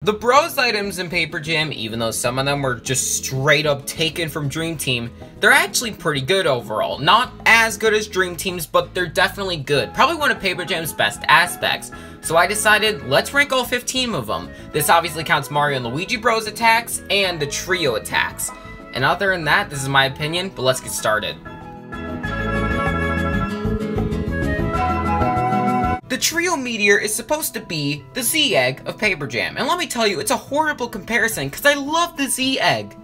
The Bros items in Paper Jam, even though some of them were just straight up taken from Dream Team, they're actually pretty good overall. Not as good as Dream Team's, but they're definitely good. Probably one of Paper Jam's best aspects. So I decided, let's rank all 15 of them. This obviously counts Mario and Luigi Bros attacks, and the trio attacks. And other than that, this is my opinion, but let's get started. The Trio Meteor is supposed to be the Z-Egg of Paper Jam, and let me tell you, it's a horrible comparison because I love the Z-Egg,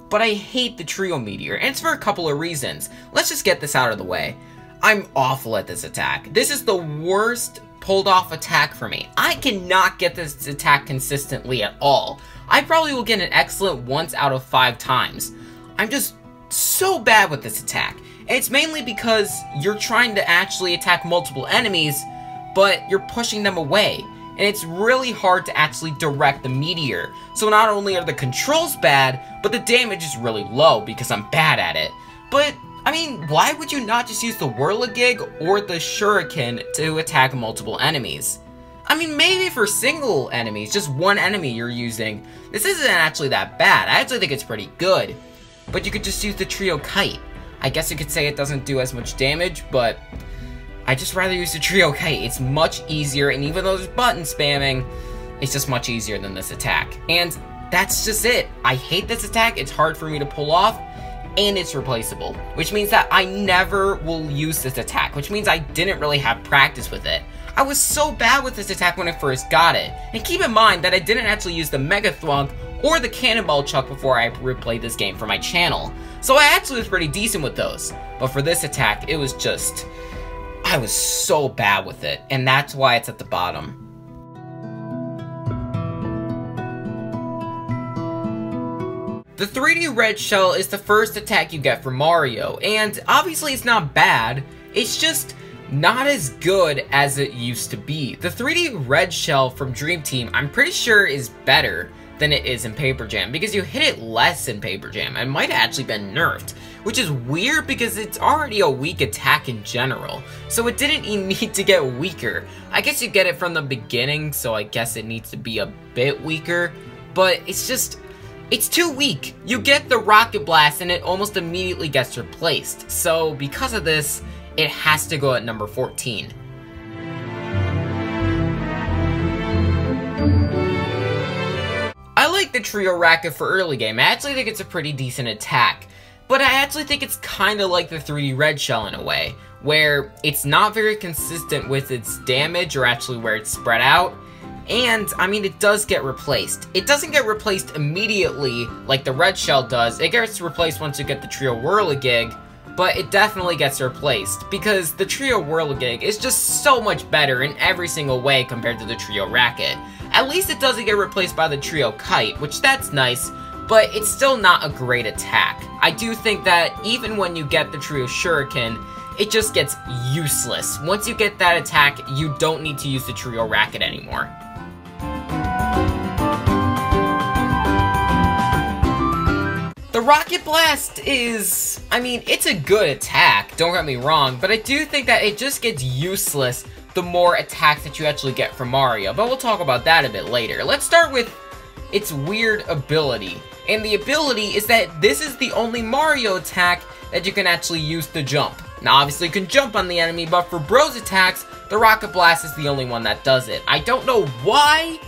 but I hate the Trio Meteor, and it's for a couple of reasons. Let's just get this out of the way. I'm awful at this attack. This is the worst pulled off attack for me. I cannot get this attack consistently at all. I probably will get an excellent once out of 5 times. I'm just so bad with this attack, and it's mainly because you're trying to actually attack multiple enemies, but you're pushing them away, and it's really hard to actually direct the meteor. So not only are the controls bad, but the damage is really low because I'm bad at it. But, I mean, why would you not just use the Whirligig or the Shuriken to attack multiple enemies? I mean, maybe for single enemies, just one enemy you're using, this isn't actually that bad. I actually think it's pretty good. But you could just use the Trio Kite. I guess you could say it doesn't do as much damage, but I just rather use the Trio Kite. It's much easier, and even though there's button spamming, it's just much easier than this attack. And that's just it. I hate this attack, it's hard for me to pull off, and it's replaceable. Which means that I never will use this attack, which means I didn't really have practice with it. I was so bad with this attack when I first got it. And keep in mind that I didn't actually use the Mega Thwunk or the Cannonball Chuck before I replayed this game for my channel. So I actually was pretty decent with those. But for this attack, it was just, I was so bad with it, and that's why it's at the bottom. The 3D Red Shell is the first attack you get from Mario, and obviously it's not bad, it's just not as good as it used to be. The 3D Red Shell from Dream Team, I'm pretty sure is better than it is in Paper Jam, because you hit it less in Paper Jam, and might have actually been nerfed. Which is weird because it's already a weak attack in general, so it didn't need to get weaker. I guess you get it from the beginning, so I guess it needs to be a bit weaker, but it's just, it's too weak. You get the Rocket Blast and it almost immediately gets replaced, so because of this, it has to go at number 14. I like the Trio Racket for early game. I actually think it's a pretty decent attack. But I actually think it's kind of like the 3D Red Shell in a way, where it's not very consistent with its damage or actually where it's spread out, and, I mean, it does get replaced. It doesn't get replaced immediately like the Red Shell does. It gets replaced once you get the Trio Whirligig, but it definitely gets replaced, because the Trio Whirligig is just so much better in every single way compared to the Trio Racket. At least it doesn't get replaced by the Trio Kite, which that's nice, but it's still not a great attack. I do think that even when you get the Trio Shuriken, it just gets useless. Once you get that attack, you don't need to use the Trio Racket anymore. The Rocket Blast is, I mean, it's a good attack, don't get me wrong, but I do think that it just gets useless the more attacks that you actually get from Mario, but we'll talk about that a bit later. Let's start with its weird ability. And the ability is that this is the only Mario attack that you can actually use to jump. Now obviously you can jump on the enemy, but for Bros attacks, the Rocket Blast is the only one that does it. I don't know why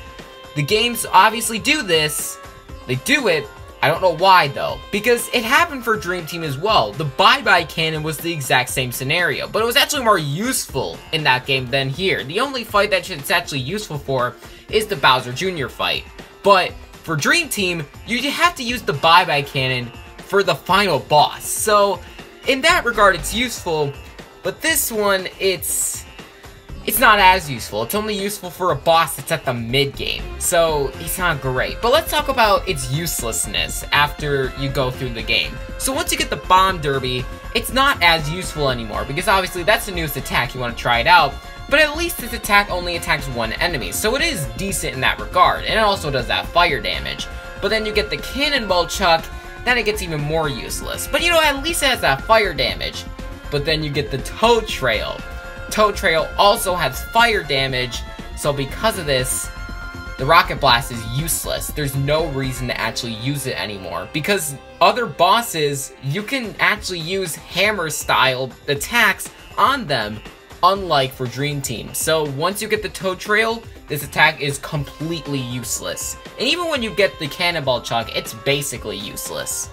the games obviously do this. They do it. I don't know why though, because it happened for Dream Team as well. The Bye Bye Cannon was the exact same scenario, but it was actually more useful in that game than here. The only fight that it's actually useful for is the Bowser Jr. fight. But for Dream Team, you have to use the Bye Bye Cannon for the final boss. So, in that regard, it's useful, but this one, it's not as useful. It's only useful for a boss that's at the mid-game, so it's not great. But let's talk about its uselessness after you go through the game. So once you get the Bomb Derby, it's not as useful anymore, because obviously that's the newest attack, you want to try it out. But at least this attack only attacks one enemy, so it is decent in that regard, and it also does that fire damage. But then you get the Cannonball Chuck, then it gets even more useless. But you know, at least it has that fire damage. But then you get the Toad Trail. Toad Trail also has fire damage, so because of this, the Rocket Blast is useless. There's no reason to actually use it anymore, because other bosses, you can actually use hammer-style attacks on them, unlike for Dream Team. So once you get the Toad Trail, this attack is completely useless. And even when you get the Cannonball Chuck, it's basically useless.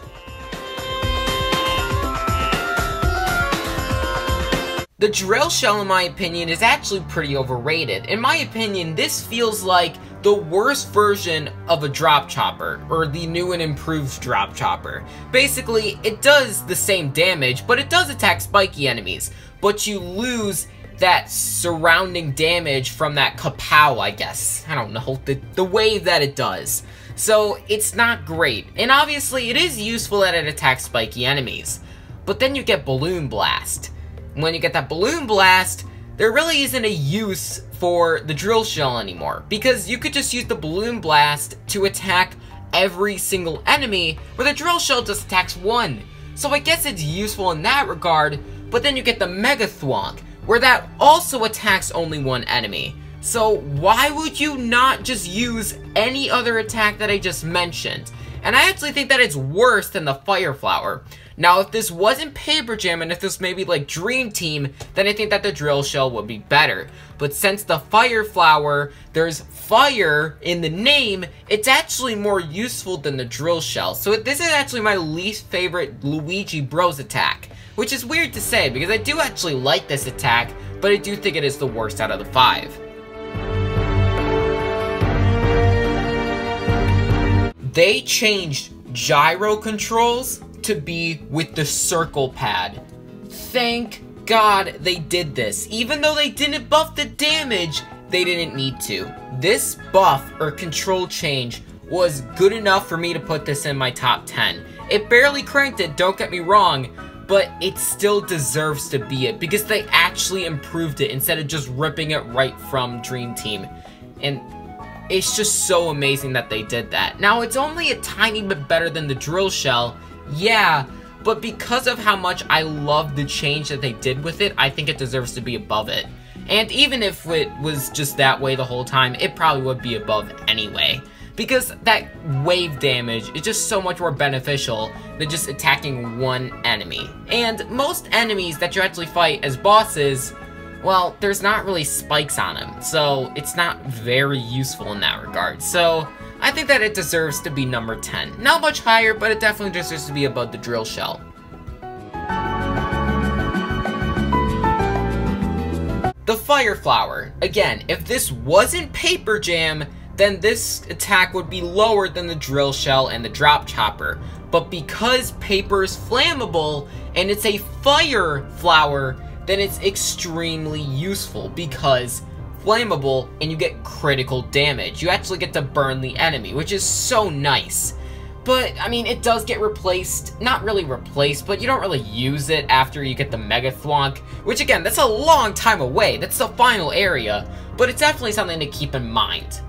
The Drill Shell, in my opinion, is actually pretty overrated. In my opinion, this feels like the worst version of a Drop Chopper, or the new and improved Drop Chopper. Basically, it does the same damage, but it does attack spiky enemies, but you lose that surrounding damage from that kapow, I guess. I don't know, the wave that it does. So, it's not great. And obviously, it is useful that it attacks spiky enemies. But then you get Balloon Blast. When you get that Balloon Blast, there really isn't a use for the Drill Shell anymore, because you could just use the Balloon Blast to attack every single enemy, where the Drill Shell just attacks one. So I guess it's useful in that regard, but then you get the Mega Thwonk, where that also attacks only one enemy. So why would you not just use any other attack that I just mentioned? And I actually think that it's worse than the Fire Flower. Now, if this wasn't Paper Jam, and if this maybe like Dream Team, then I think that the Drill Shell would be better. But since the Fire Flower, there's fire in the name, it's actually more useful than the Drill Shell. So this is actually my least favorite Luigi Bros attack, which is weird to say, because I do actually like this attack, but I do think it is the worst out of the 5. They changed gyro controls to be with the circle pad. Thank God they did this. Even though they didn't buff the damage, they didn't need to. This buff or control change was good enough for me to put this in my top 10. It barely cranked it, don't get me wrong, but it still deserves to be it, because they actually improved it instead of just ripping it right from Dream Team. And it's just so amazing that they did that. Now, it's only a tiny bit better than the Drill Shell, yeah, but because of how much I love the change that they did with it, I think it deserves to be above it. And even if it was just that way the whole time, it probably would be above anyway. Because that wave damage is just so much more beneficial than just attacking one enemy. And most enemies that you actually fight as bosses, well, there's not really spikes on them, so it's not very useful in that regard. So I think that it deserves to be number 10. Not much higher, but it definitely deserves to be above the Drill Shell. The Fire Flower. Again, if this wasn't Paper Jam, then this attack would be lower than the Drill Shell and the Drop Chopper. But because paper is flammable, and it's a Fire Flower, then it's extremely useful, because flammable, and you get critical damage. You actually get to burn the enemy, which is so nice. But, I mean, it does get replaced, not really replaced, but you don't really use it after you get the Mega Thwonk, which again, that's a long time away. That's the final area, but it's definitely something to keep in mind.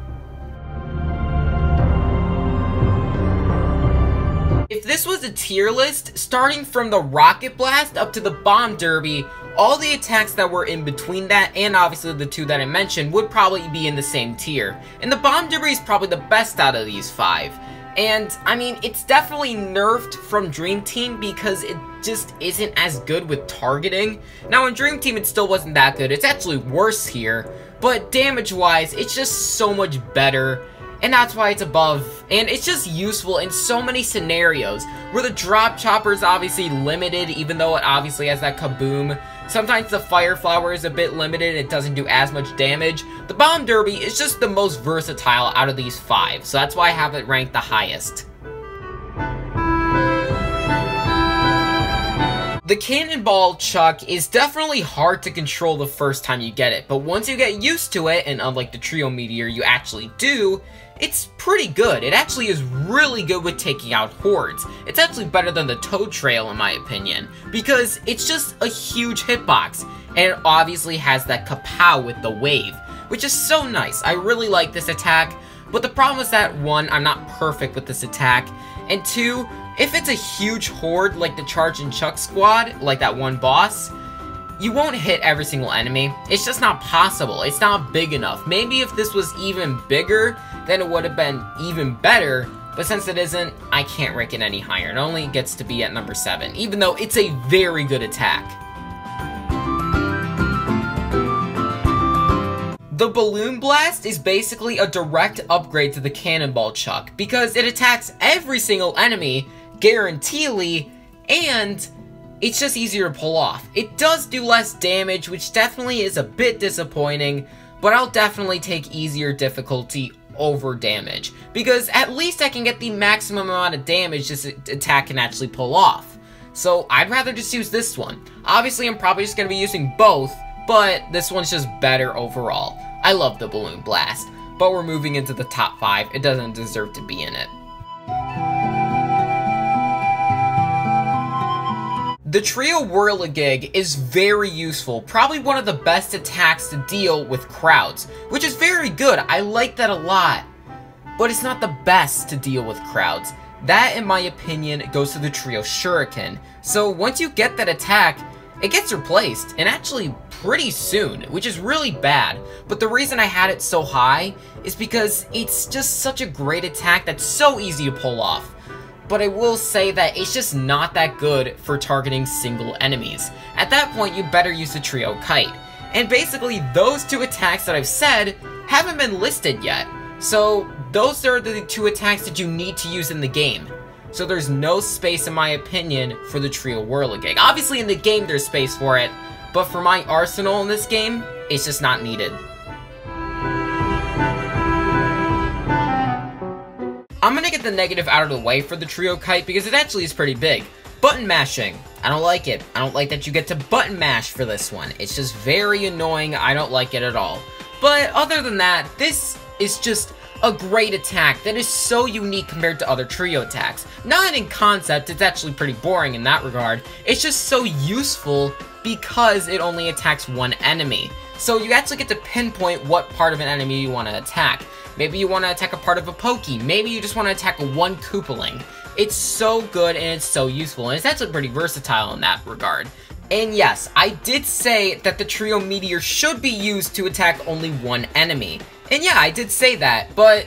If this was a tier list, starting from the Rocket Blast up to the Bomb Derby, all the attacks that were in between that, and obviously the 2 that I mentioned, would probably be in the same tier. And the Bomb Derby is probably the best out of these 5. And, I mean, it's definitely nerfed from Dream Team because it just isn't as good with targeting. Now, in Dream Team, it still wasn't that good. It's actually worse here. But damage-wise, it's just so much better. And that's why it's above, and it's just useful in so many scenarios, where the Drop Chopper is obviously limited, even though it obviously has that kaboom. Sometimes the Fire Flower is a bit limited, it doesn't do as much damage. The Bomb Derby is just the most versatile out of these 5, so that's why I have it ranked the highest. The Cannonball Chuck is definitely hard to control the first time you get it, but once you get used to it, and unlike the Trio Meteor you actually do, it's pretty good. It actually is really good with taking out hordes. It's actually better than the Toad Trail in my opinion, because it's just a huge hitbox, and it obviously has that kapow with the wave, which is so nice. I really like this attack, but the problem is that 1, I'm not perfect with this attack, and 2, if it's a huge horde like the Charge and Chuck squad, like that one boss, you won't hit every single enemy. It's just not possible. It's not big enough. Maybe if this was even bigger, then it would have been even better, but since it isn't, I can't rank it any higher. It only gets to be at number 7, even though it's a very good attack. The Balloon Blast is basically a direct upgrade to the Cannonball Chuck, because it attacks every single enemy, guaranteedly, and it's just easier to pull off. It does do less damage, which definitely is a bit disappointing, but I'll definitely take easier difficulty over damage, because at least I can get the maximum amount of damage this attack can actually pull off. So I'd rather just use this one. Obviously, I'm probably just going to be using both, but this one's just better overall. I love the Balloon Blast, but we're moving into the top 5. It doesn't deserve to be in it. The Trio Whirligig is very useful, probably one of the best attacks to deal with crowds, which is very good. I like that a lot, but it's not the best to deal with crowds. That, in my opinion, goes to the Trio Shuriken. So once you get that attack, it gets replaced, and actually pretty soon, which is really bad. But the reason I had it so high is because it's just such a great attack that's so easy to pull off. But I will say that it's just not that good for targeting single enemies. At that point, you better use the Trio Kite. And basically, those two attacks that I've said haven't been listed yet. So those are the two attacks that you need to use in the game. So there's no space, in my opinion, for the Trio Whirligig. Obviously, in the game, there's space for it, but for my arsenal in this game, it's just not needed. I'm gonna get the negative out of the way for the Trio Kite because it actually is pretty big. Button mashing. I don't like it. I don't like that you get to button mash for this one. It's just very annoying. I don't like it at all. But other than that, this is just a great attack that is so unique compared to other Trio attacks. Not in concept, it's actually pretty boring in that regard. It's just so useful because it only attacks one enemy. So you actually get to pinpoint what part of an enemy you want to attack. Maybe you want to attack a part of a Pokey. Maybe you just want to attack one Koopaling. It's so good and it's so useful, and it's actually pretty versatile in that regard. And yes, I did say that the Trio Meteor should be used to attack only one enemy. And yeah, I did say that, but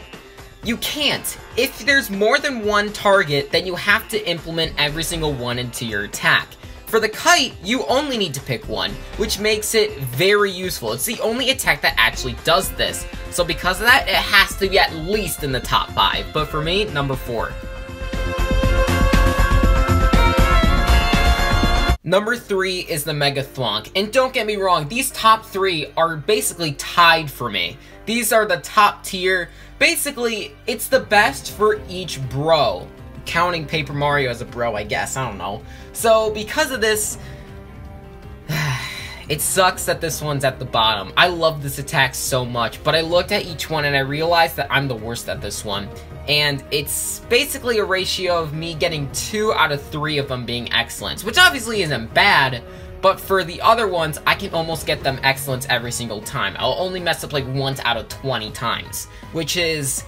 you can't. If there's more than one target, then you have to implement every single one into your attack. For the Kite, you only need to pick one, which makes it very useful. It's the only attack that actually does this. So because of that, it has to be at least in the top 5. But for me, number 4. Number 3 is the Mega Thwonk. And don't get me wrong, these top 3 are basically tied for me. These are the top tier. Basically, it's the best for each bro. Counting Paper Mario as a bro, I guess. I don't know. So, because of this, it sucks that this one's at the bottom. I love this attack so much, but I looked at each one and I realized that I'm the worst at this one. And it's basically a ratio of me getting 2 out of 3 of them being excellence, which obviously isn't bad, but for the other ones, I can almost get them excellence every single time. I'll only mess up like once out of 20 times, which is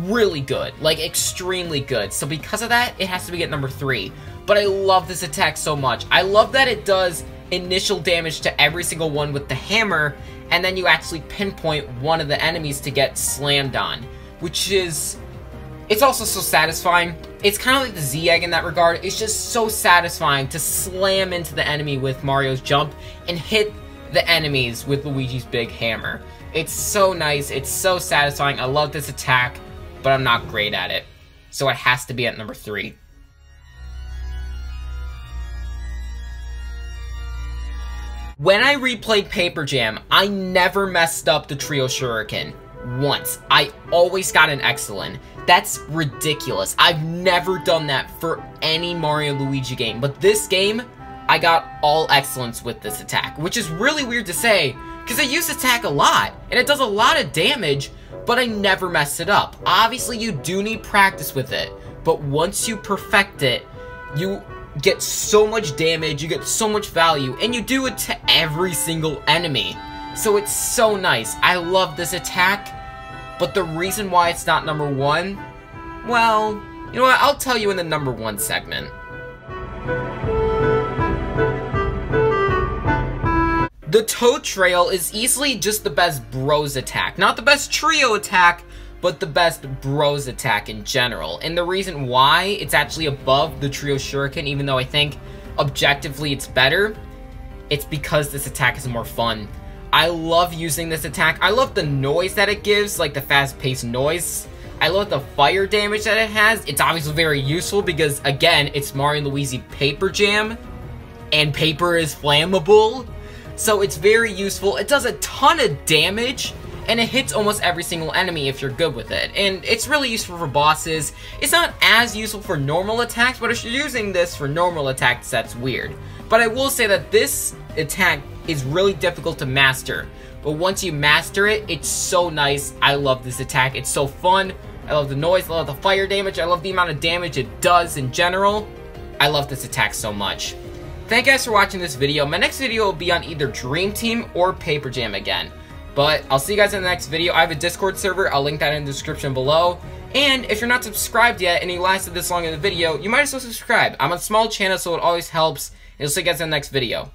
really good, like extremely good. So because of that, it has to be at number 3. But I love this attack so much. I love that it does initial damage to every single one with the hammer, and then you actually pinpoint one of the enemies to get slammed on, which is, it's also so satisfying. It's kind of like the Z-Egg in that regard. It's just so satisfying to slam into the enemy with Mario's jump and hit the enemies with Luigi's big hammer. It's so nice. It's so satisfying. I love this attack, but I'm not great at it. So it has to be at number 3. When I replayed Paper Jam, I never messed up the Trio Shuriken. Once. I always got an excellent. That's ridiculous. I've never done that for any Mario Luigi game. But this game, I got all excellence with this attack. Which is really weird to say, because I use this attack a lot. And it does a lot of damage, but I never messed it up. Obviously, you do need practice with it. But once you perfect it, you get so much damage, you get so much value, and you do it to every single enemy. So it's so nice. I love this attack, but the reason why it's not number 1, well, you know what, I'll tell you in the number 1 segment. The Toad Trail is easily just the best bros attack. Not the best trio attack, but the best bros attack in general. And the reason why it's actually above the Trio Shuriken, even though I think objectively it's better, it's because this attack is more fun. I love using this attack. I love the noise that it gives, like the fast-paced noise. I love the fire damage that it has. It's obviously very useful because, again, it's Mario & Luigi Paper Jam, and paper is flammable. So it's very useful. It does a ton of damage, and it hits almost every single enemy if you're good with it. And it's really useful for bosses. It's not as useful for normal attacks, but if you're using this for normal attacks, that's weird. But I will say that this attack is really difficult to master. But once you master it, it's so nice. I love this attack. It's so fun. I love the noise. I love the fire damage. I love the amount of damage it does in general. I love this attack so much. Thank you guys for watching this video. My next video will be on either Dream Team or Paper Jam again. But I'll see you guys in the next video. I have a Discord server. I'll link that in the description below. And if you're not subscribed yet and you lasted this long in the video, you might as well subscribe. I'm on a small channel, so it always helps. And I'll see you guys in the next video.